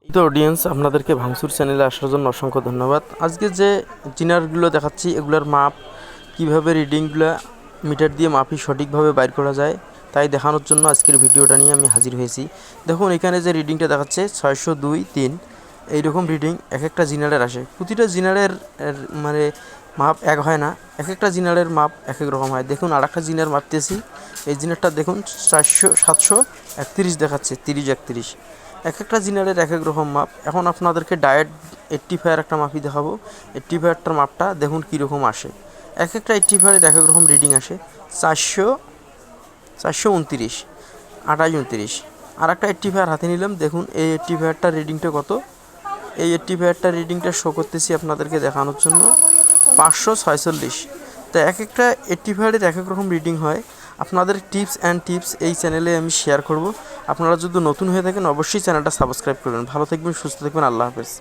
তো অডিয়েন্স, আপনাদেরকে ভাঙচুর চ্যানেলে আসার জন্য অসংখ্য ধন্যবাদ। আজকে যে জিনারগুলো দেখাচ্ছি এগুলোর মাপ কিভাবে রিডিংগুলো মিটার দিয়ে মাপি সঠিকভাবে বাইর করা যায় তাই দেখানোর জন্য আজকের ভিডিওটা নিয়ে আমি হাজির হয়েছি। দেখুন এখানে যে রিডিংটা দেখাচ্ছে 602.3 এইরকম রিডিং এক একটা জিনারের আসে। প্রতিটা জিনারের মানে মাপ এক হয় না, এক একটা জিনারের মাপ এক এক রকম হয়। দেখুন আর একটা জিনার মাপতেছি, এই জিনারটা দেখুন 731 দেখাচ্ছে, 30-31 এক একটা জিনারের এক এক রকম মাপ। এখন আপনাদেরকে ডায়েট 85 একটা মাপি দেখাবো। 85টার মাপটা দেখুন কীরকম আসে। এক একটা 85 এক এক রকম রিডিং আসে। 429, 28, 29। আর একটা 85 হাতে নিলাম, দেখুন এই 85টার রিডিংটা কত। এই 85টার রিডিংটা শো করতেছি আপনাদেরকে দেখানোর জন্য 546। তো এক একটা 85 এক এক রকম রিডিং হয়। আপনাদের টিপস এই চ্যানেলে আমি শেয়ার করব। আপনারা যদি নতুন হয়ে থাকেন অবশ্যই চ্যানেলটা সাবস্ক্রাইব করবেন। ভালো থাকবেন, সুস্থ থাকবেন, আল্লাহ হাফেজ।